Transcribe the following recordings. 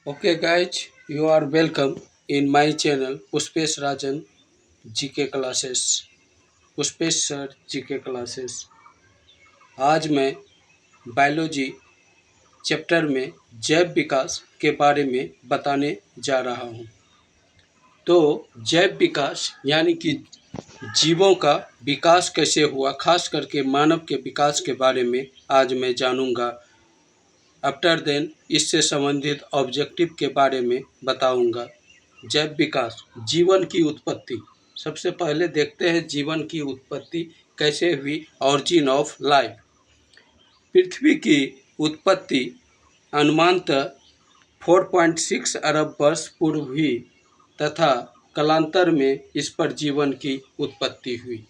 Okay, guys, you are welcome in my channel Pushpesh Rajan GK classes. Pushpesh sir GK classes. आज मैं biology chapter में जैव विकास के बारे में बताने जा रहा हूँ। तो जैव विकास यानी कि जीवों का विकास कैसे हुआ, खास करके मानव के विकास के बारे में आज मैं जानूँगा। आफ्टर देन इससे संबंधित ऑब्जेक्टिव के बारे में बताऊँगा। जैव विकास, जीवन की उत्पत्ति। सबसे पहले देखते हैं जीवन की उत्पत्ति कैसे हुई। Origin of life. पृथ्वी की उत्पत्ति अनुमानतः 4.6 अरब वर्ष पूर्व हुई तथा कालांतर में इस पर जीवन की उत्पत्ति हुई।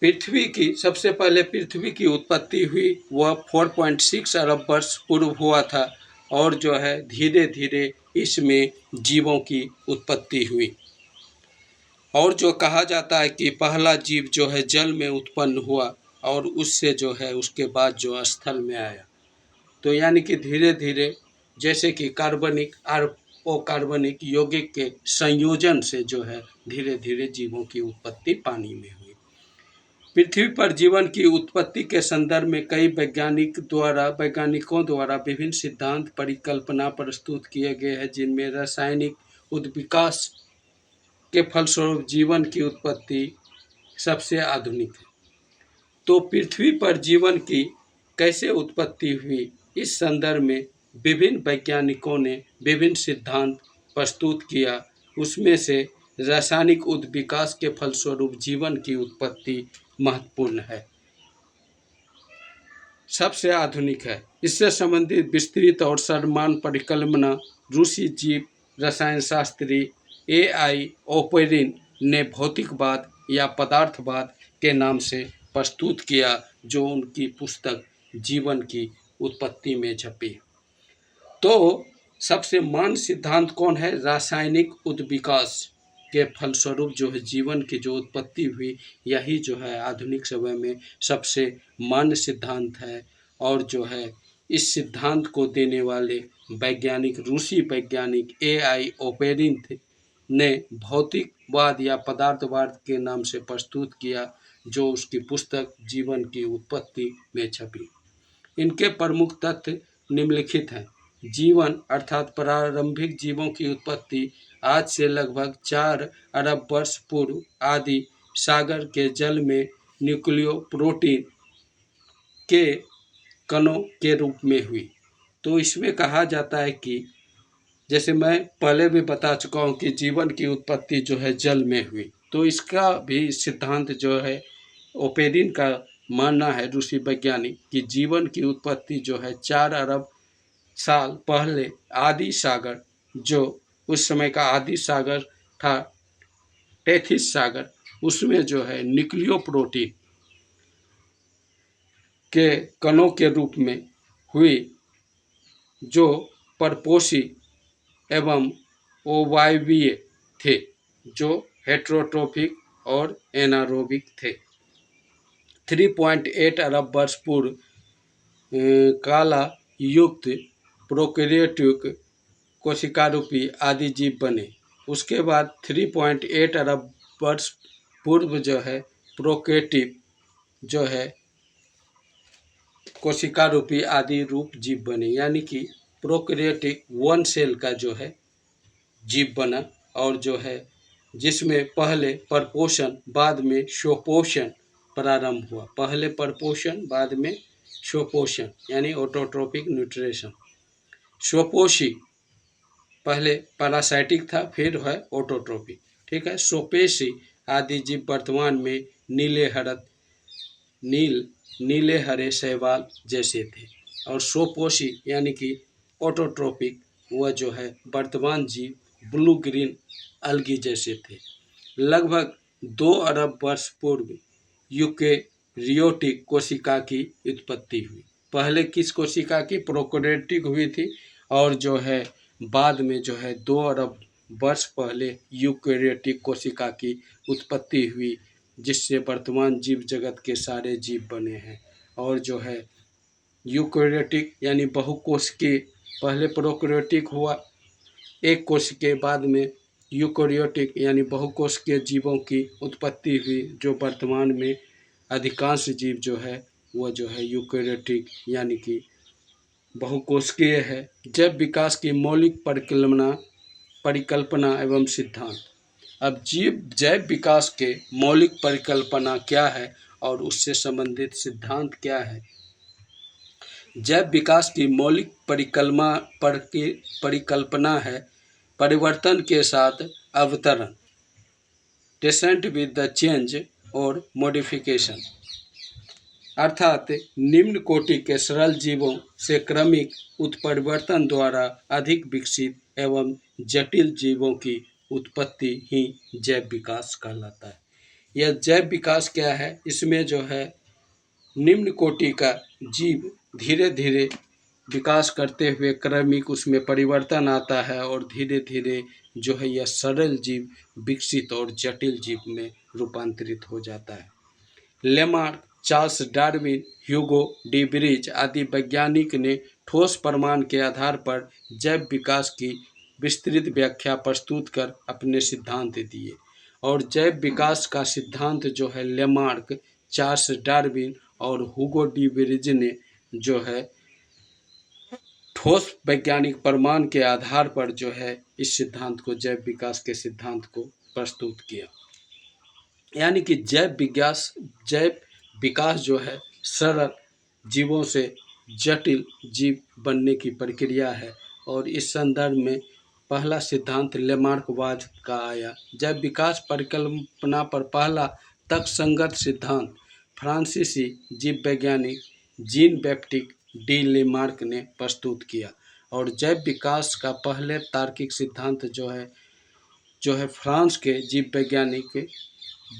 सबसे पहले पृथ्वी की उत्पत्ति हुई वह 4.6 अरब वर्ष पूर्व हुआ था और जो है धीरे धीरे इसमें जीवों की उत्पत्ति हुई। और जो कहा जाता है कि पहला जीव जो है जल में उत्पन्न हुआ और उससे जो है उसके बाद जो स्थल में आया। तो यानी कि धीरे धीरे जैसे कि कार्बनिक और अकार्बनिक यौगिक के संयोजन से जो है धीरे धीरे जीवों की उत्पत्ति पानी में हुई। पृथ्वी पर जीवन की उत्पत्ति के संदर्भ में कई वैज्ञानिकों द्वारा विभिन्न सिद्धांत परिकल्पना प्रस्तुत किए गए हैं, जिनमें रासायनिक उद्विकास के फलस्वरूप जीवन की उत्पत्ति सबसे आधुनिक है। तो पृथ्वी पर जीवन की कैसे उत्पत्ति हुई, इस संदर्भ में विभिन्न वैज्ञानिकों ने विभिन्न सिद्धांत प्रस्तुत किया। उसमें से रासायनिक उद्विकास के फलस्वरूप जीवन की उत्पत्ति महत्वपूर्ण है, सबसे आधुनिक है। इससे संबंधित विस्तृत और समान परिकल्पना रूसी जीव रसायन शास्त्री AI ओपेरिन ने भौतिकवाद या पदार्थवाद के नाम से प्रस्तुत किया, जो उनकी पुस्तक जीवन की उत्पत्ति में छपी। तो सबसे मान सिद्धांत कौन है? रासायनिक उद्विकास के फलस्वरूप जो है जीवन की जो उत्पत्ति हुई, यही जो है आधुनिक समय में सबसे मान्य सिद्धांत है। और जो है इस सिद्धांत को देने वाले वैज्ञानिक रूसी वैज्ञानिक AI ओपेरिन ने भौतिकवाद या पदार्थवाद के नाम से प्रस्तुत किया, जो उसकी पुस्तक जीवन की उत्पत्ति में छपी। इनके प्रमुख तथ्य निम्नलिखित हैं। जीवन अर्थात प्रारंभिक जीवों की उत्पत्ति आज से लगभग 4 अरब वर्ष पूर्व आदि सागर के जल में न्यूक्लियोप्रोटीन के कणों के रूप में हुई। तो इसमें कहा जाता है कि जैसे मैं पहले भी बता चुका हूँ कि जीवन की उत्पत्ति जो है जल में हुई, तो इसका भी सिद्धांत जो है ओपेरिन का मानना है, रूसी वैज्ञानिक, कि जीवन की उत्पत्ति जो है 4 अरब साल पहले आदि सागर, जो उस समय का आदि सागर था टेथिस सागर, उसमें जो है न्यूक्लियोप्रोटीन के कणों के रूप में हुई, जो परपोषी एवं अवायवीय थे, जो हेटेरोट्रोफिक और एनारोबिक थे। 3.8 अरब वर्ष पूर्व काला युक्त प्रोकैरियोटिक कोशिकारूपी आदि जीव बने। उसके बाद 3.8 अरब वर्ष पूर्व जो है प्रोकैरियोटिक जो है कोशिकारूपी आदि रूप जीव बने, यानी कि प्रोकैरियोटिक 1 सेल का जो है जीव बना, और जो है जिसमें पहले परपोषण बाद में स्वपोषण प्रारंभ हुआ। पहले परपोषण बाद में स्वपोषण यानी ऑटोट्रोपिक न्यूट्रिशन। स्वपोषी पहले पैरासाइटिक था, फिर है ऑटोट्रोपिक। ठीक है। स्वपेशी आदि जीव वर्तमान में नीले हरे शैवाल जैसे थे, और स्वपोषी यानी कि ऑटोट्रोपिक वह जो है वर्तमान जीव ब्लू ग्रीन अलगी जैसे थे। लगभग 2 अरब वर्ष पूर्व यूकेरियोटिक कोशिका की उत्पत्ति हुई। पहले किस कोशिका की? प्रोकैरियोटिक हुई थी, और जो है बाद में जो है 2 अरब वर्ष पहले यूकेरियोटिक कोशिका की उत्पत्ति हुई, जिससे वर्तमान जीव जगत के सारे जीव बने हैं। और जो है यूकेरियोटिक यानी बहुकोशिकीय, पहले प्रोकैरियोटिक हुआ, एक कोशिकीय बाद में यूकेरियोटिक यानी बहुकोशिकीय जीवों की उत्पत्ति हुई, जो वर्तमान में अधिकांश जीव जो है वो जो है यूकेरियोटिक यानी कि बहुकोशिकीय है। जैव विकास की मौलिक परिकल्पना एवं सिद्धांत। अब जैव विकास के मौलिक परिकल्पना क्या है और उससे संबंधित सिद्धांत क्या है। जैव विकास की मौलिक परिकल्पना है परिवर्तन के साथ अवतरण, डेसेंट विद द चेंज और मॉडिफिकेशन, अर्थात निम्न कोटि के सरल जीवों से क्रमिक उत्परिवर्तन द्वारा अधिक विकसित एवं जटिल जीवों की उत्पत्ति ही जैव विकास कहलाता है। यह जैव विकास क्या है, इसमें जो है निम्न कोटि का जीव धीरे धीरे विकास करते हुए क्रमिक उसमें परिवर्तन आता है और धीरे धीरे जो है यह सरल जीव विकसित और जटिल जीव में रूपांतरित हो जाता है। Lamarck, Charles Darwin, Hugo de bridge आदि वैज्ञानिक ने ठोस प्रमाण के आधार पर जैव विकास की विस्तृत व्याख्या प्रस्तुत कर अपने सिद्धांत दिए। और जैव विकास का सिद्धांत जो है लेमार्क, चार्ल्स डार्विन और ह्यूगो डी ब्रिज ने जो है ठोस वैज्ञानिक प्रमाण के आधार पर जो है इस सिद्धांत को, जैव विकास के सिद्धांत को प्रस्तुत किया। यानी कि जैव विकास जो है सरल जीवों से जटिल जीव बनने की प्रक्रिया है। और इस संदर्भ में पहला सिद्धांत लेमार्कवाद का आया। जैव विकास परिकल्पना पर पहला तर्कसंगत सिद्धांत फ्रांसीसी जीव वैज्ञानिक जीन बैप्टिस्ट डी लेमार्क ने प्रस्तुत किया। और जैव विकास का पहले तार्किक सिद्धांत जो है फ्रांस के जीव वैज्ञानिक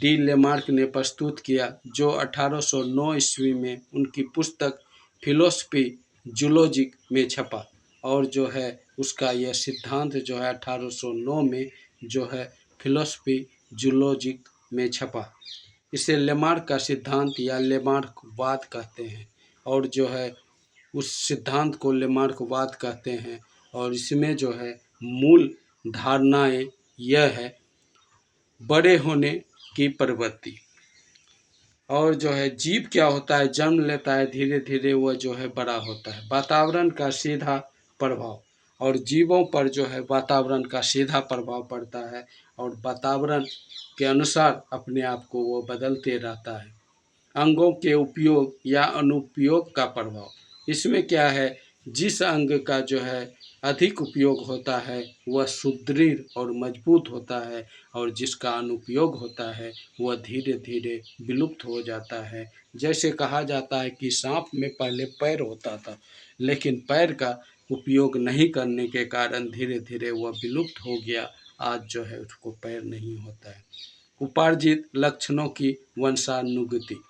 डी लेमार्क ने प्रस्तुत किया, जो 1809 ईस्वी में उनकी पुस्तक फिलोसफी जूलॉजिक में छपा। और जो है उसका यह सिद्धांत जो है 1809 में जो है फिलोसफी जूलॉजिक में छपा। इसे लेमार्क का सिद्धांत या लेमार्कवाद कहते हैं। और जो है उस सिद्धांत को लेमार्कवाद कहते हैं। और इसमें जो है मूल धारणाएं यह है बड़े होने की प्रवृत्ति। और जो है जीव क्या होता है, जन्म लेता है, धीरे धीरे वह जो है बड़ा होता है। वातावरण का सीधा प्रभाव, और जीवों पर जो है वातावरण का सीधा प्रभाव पड़ता है और वातावरण के अनुसार अपने आप को वो बदलते रहता है। अंगों के उपयोग या अनुपयोग का प्रभाव, इसमें क्या है, जिस अंग का जो है अधिक उपयोग होता है वह सुदृढ़ और मजबूत होता है, और जिसका अनुपयोग होता है वह धीरे धीरे विलुप्त हो जाता है। जैसे कहा जाता है कि सांप में पहले पैर होता था, लेकिन पैर का उपयोग नहीं करने के कारण धीरे धीरे वह विलुप्त हो गया। आज जो है उसको पैर नहीं होता है। उपार्जित लक्षणों की वंशानुगति,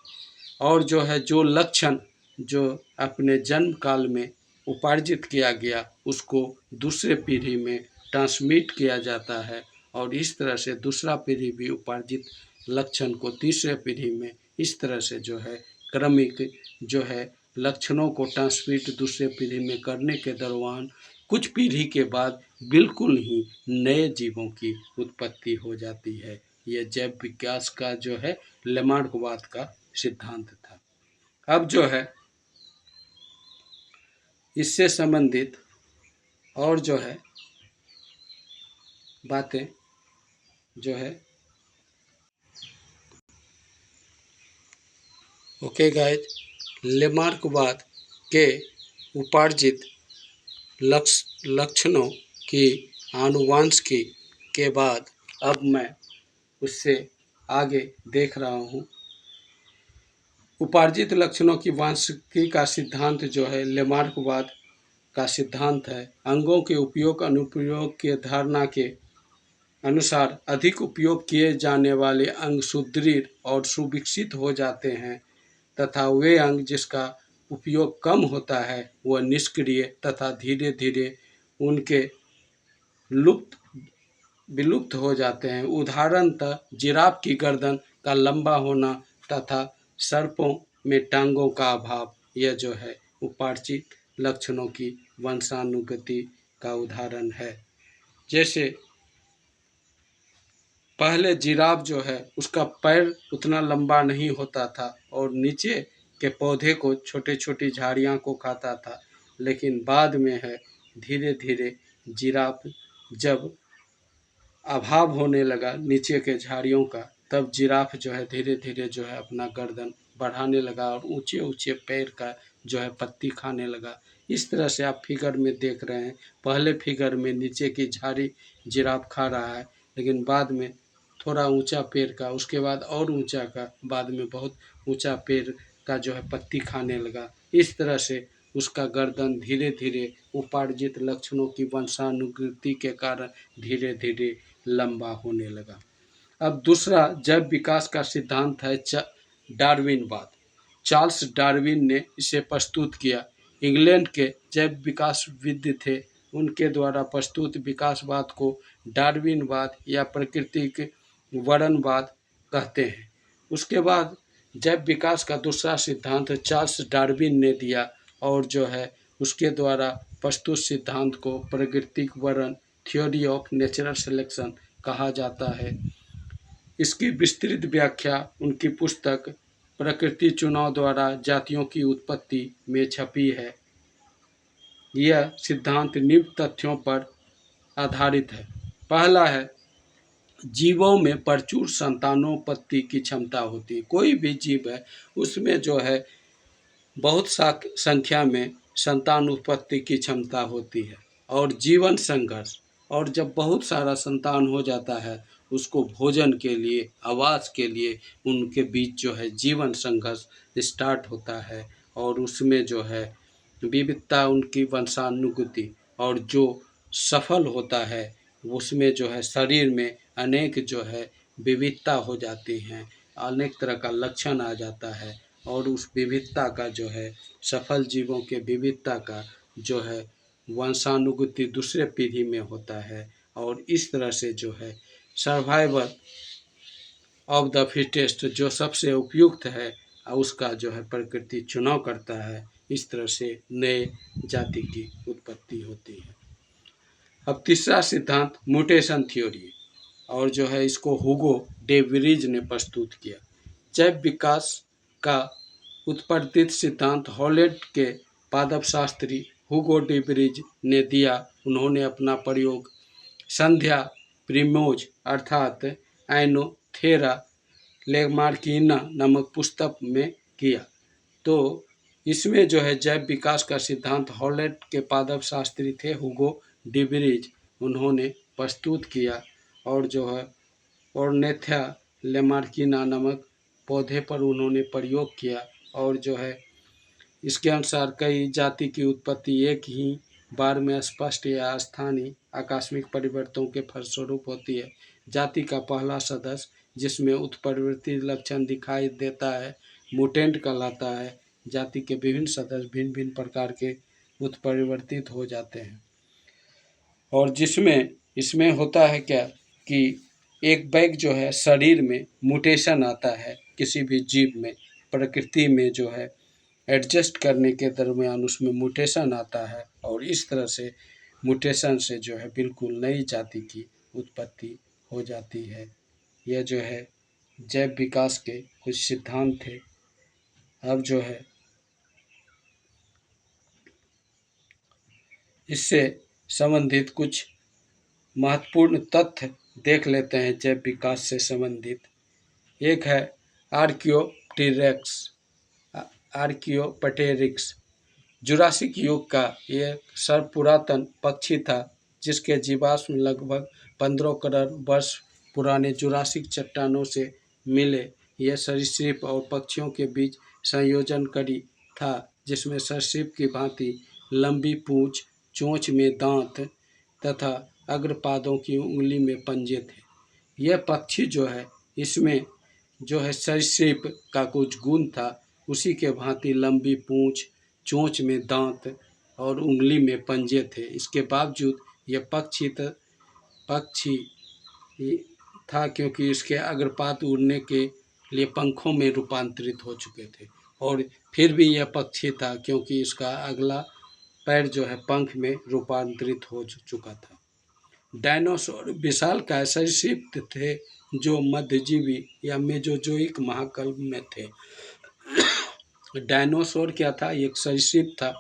और जो है जो लक्षण जो अपने जन्म काल में उपार्जित किया गया उसको दूसरे पीढ़ी में ट्रांसमिट किया जाता है, और इस तरह से दूसरा पीढ़ी भी उपार्जित लक्षण को तीसरे पीढ़ी में इस तरह से जो है क्रमिक जो है लक्षणों को ट्रांसमिट दूसरे पीढ़ी में करने के दौरान कुछ पीढ़ी के बाद बिल्कुल ही नए जीवों की उत्पत्ति हो जाती है। यह जैव विकास का जो है लेमार्कवाद का सिद्धांत था। अब जो है इससे संबंधित और जो है बातें जो है ओके गाइज, लेमार्कवाद के उपार्जित लक्षणों की आनुवांशिकी के बाद अब मैं उससे आगे देख रहा हूँ। उपार्जित लक्षणों की वांशिकी का सिद्धांत जो है लेमार्कवाद का सिद्धांत है। अंगों के उपयोग अनुप्रयोग के धारणा के अनुसार अधिक उपयोग किए जाने वाले अंग सुदृढ़ और सुविकसित हो जाते हैं, तथा वे अंग जिसका उपयोग कम होता है वह निष्क्रिय तथा धीरे धीरे उनके विलुप्त हो जाते हैं। उदाहरणतः जिराफ की गर्दन का लंबा होना तथा सर्पों में टांगों का अभाव, यह जो है उपार्जित लक्षणों की वंशानुगति का उदाहरण है। जैसे पहले जिराफ जो है उसका पैर उतना लंबा नहीं होता था और नीचे के पौधे को छोटे छोटी झाड़ियाँ को खाता था, लेकिन बाद में है धीरे धीरे जिराफ जब अभाव होने लगा नीचे के झाड़ियों का, तब जिराफ जो है धीरे धीरे जो है अपना गर्दन बढ़ाने लगा और ऊंचे ऊंचे पैर का जो है पत्ती खाने लगा। इस तरह से आप फिगर में देख रहे हैं, पहले फिगर में नीचे की झाड़ी जिराफ खा रहा है, लेकिन बाद में थोड़ा ऊंचा पैर का, उसके बाद और ऊंचा का, बाद में बहुत ऊंचा पैर का जो है पत्ती खाने लगा। इस तरह से उसका गर्दन धीरे धीरे उपार्जित लक्षणों की वंशानुगति के कारण धीरे धीरे लंबा होने लगा। अब दूसरा जैव विकास का सिद्धांत है डार्विनवाद। चार्ल्स डार्विन ने इसे प्रस्तुत किया। इंग्लैंड के जैव विकासविद थे, उनके द्वारा प्रस्तुत विकासवाद को डार्विनवाद या प्राकृतिक वर्णनवाद कहते हैं। उसके बाद जैव विकास का दूसरा सिद्धांत चार्ल्स डार्विन ने दिया और जो है उसके द्वारा प्रस्तुत सिद्धांत को प्राकृतिक वर्णन थ्योरी ऑफ नेचुरल सिलेक्शन कहा जाता है। इसकी विस्तृत व्याख्या उनकी पुस्तक प्रकृति चुनाव द्वारा जातियों की उत्पत्ति में छपी है। यह सिद्धांत निम्न तथ्यों पर आधारित है। पहला है, जीवों में प्रचुर संतानोत्पत्ति की क्षमता होती है। कोई भी जीव है उसमें जो है बहुत सा संख्या में संतान उत्पत्ति की क्षमता होती है। और जीवन संघर्ष, और जब बहुत सारा संतान हो जाता है उसको भोजन के लिए, आवास के लिए उनके बीच जो है जीवन संघर्ष स्टार्ट होता है और उसमें जो है विविधता उनकी वंशानुगति, और जो सफल होता है उसमें जो है शरीर में अनेक जो है विविधता हो जाती हैं, अनेक तरह का लक्षण आ जाता है और उस विविधता का जो है सफल जीवों के विविधता का जो है वंशानुगति दूसरे पीढ़ी में होता है और इस तरह से जो है सर्वाइवल ऑफ द फिटेस्ट जो सबसे उपयुक्त है उसका जो है प्रकृति चुनाव करता है। इस तरह से नए जाति की उत्पत्ति होती है। अब तीसरा सिद्धांत म्यूटेशन थ्योरी, और जो है इसको हुगो डे व्रीज ने प्रस्तुत किया। जैव विकास का उत्पत्ति सिद्धांत हॉलैंड के पादप शास्त्री हुगो डे व्रीज ने दिया। उन्होंने अपना प्रयोग संध्या प्रिमोज अर्थात एनोथेरा लेमार्किना नामक पुस्तक में किया। तो इसमें जो है जैव विकास का सिद्धांत हॉलैंड के पादप शास्त्री थे हुगो डे व्रीज, उन्होंने प्रस्तुत किया और जो है ऑर्नेथा लेमार्किना नामक पौधे पर उन्होंने प्रयोग किया और जो है इसके अनुसार कई जाति की उत्पत्ति एक ही बार में स्पष्ट या स्थानीय आकस्मिक परिवर्तनों के फलस्वरूप होती है। जाति का पहला सदस्य जिसमें उत्परिवर्ती लक्षण दिखाई देता है म्यूटेंट कहलाता है। जाति के विभिन्न सदस्य भिन्न भिन्न प्रकार के उत्परिवर्तित हो जाते हैं और जिसमें इसमें होता है क्या कि एक बैग जो है शरीर में म्यूटेशन आता है किसी भी जीव में, प्रकृति में जो है एडजस्ट करने के दरमियान उसमें म्यूटेशन आता है और इस तरह से म्यूटेशन से जो है बिल्कुल नई जाति की उत्पत्ति हो जाती है। यह जो है जैव विकास के कुछ सिद्धांत थे। अब जो है इससे संबंधित कुछ महत्वपूर्ण तथ्य देख लेते हैं जैव विकास से संबंधित। एक है आर्कियोप्टेरिक्स, जुरासिक युग का एक सर्वपुरातन पक्षी था जिसके जीवाश्म लगभग 15 करोड़ वर्ष पुराने जुरासिक चट्टानों से मिले। यह सरीसृप और पक्षियों के बीच संयोजन कड़ी था जिसमें सरीसृप की भांति लंबी पूंछ, चोंच में दांत तथा अग्रपादों की उंगली में पंजे थे। यह पक्षी जो है इसमें जो है सरीसृप का कुछ गुण था, उसी के भांति लंबी पूंछ, चोंच में दांत और उंगली में पंजे थे। इसके बावजूद यह पक्षी था क्योंकि इसके अग्रपाद उड़ने के लिए पंखों में रूपांतरित हो चुके थे और फिर भी यह पक्षी था क्योंकि इसका अगला पैर जो है पंख में रूपांतरित हो चुका था। डायनासोर विशालकाय सरीसृप थे जो मध्यजीवी या मेसोजोइक महाकल्प में थे। डायनासोर क्या था? एक सरीसृप था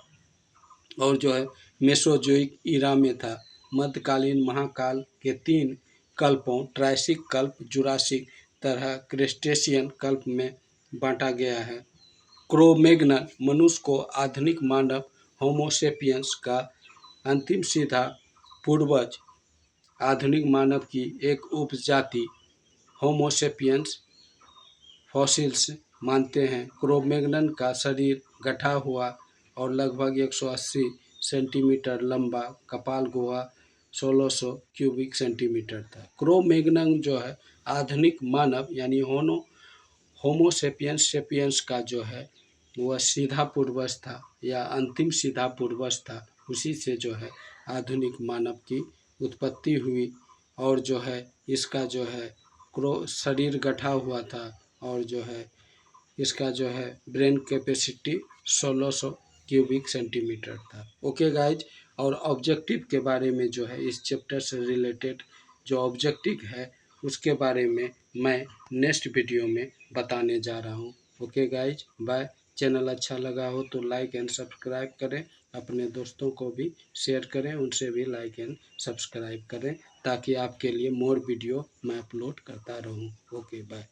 और जो है मेसोजोइक ईरा में था। मध्यकालीन महाकाल के 3 कल्पों ट्रायसिक कल्प, जुरासिक तरह क्रेस्टेशियन कल्प में बांटा गया है। क्रो-मैग्नन मनुष्य को आधुनिक मानव होमो-सेपियंस का अंतिम सीधा पूर्वज, आधुनिक मानव की एक उपजाति होमो-सेपियंस फॉसिल्स मानते हैं। क्रो-मैग्नन का शरीर गठा हुआ और लगभग 180 सेंटीमीटर लंबा, कपाल गुहा 1600 क्यूबिक सेंटीमीटर था। क्रो-मैग्नन जो है आधुनिक मानव यानी होमो सेपियंस सेपियंस का जो है वह सीधा पूर्वज था या अंतिम सीधा पूर्वज था। उसी से जो है आधुनिक मानव की उत्पत्ति हुई और जो है इसका जो है शरीर गठा हुआ था और जो है इसका जो है ब्रेन कैपेसिटी 1600 क्यूबिक सेंटीमीटर था। ओके गाइज, और ऑब्जेक्टिव के बारे में जो है इस चैप्टर से रिलेटेड जो ऑब्जेक्टिव है उसके बारे में मैं नेक्स्ट वीडियो में बताने जा रहा हूँ। Okay guys, bye. चैनल अच्छा लगा हो तो लाइक एंड सब्सक्राइब करें, अपने दोस्तों को भी शेयर करें, उनसे भी लाइक एंड सब्सक्राइब करें ताकि आपके लिए मोर वीडियो मैं अपलोड करता रहूँ। Okay bye.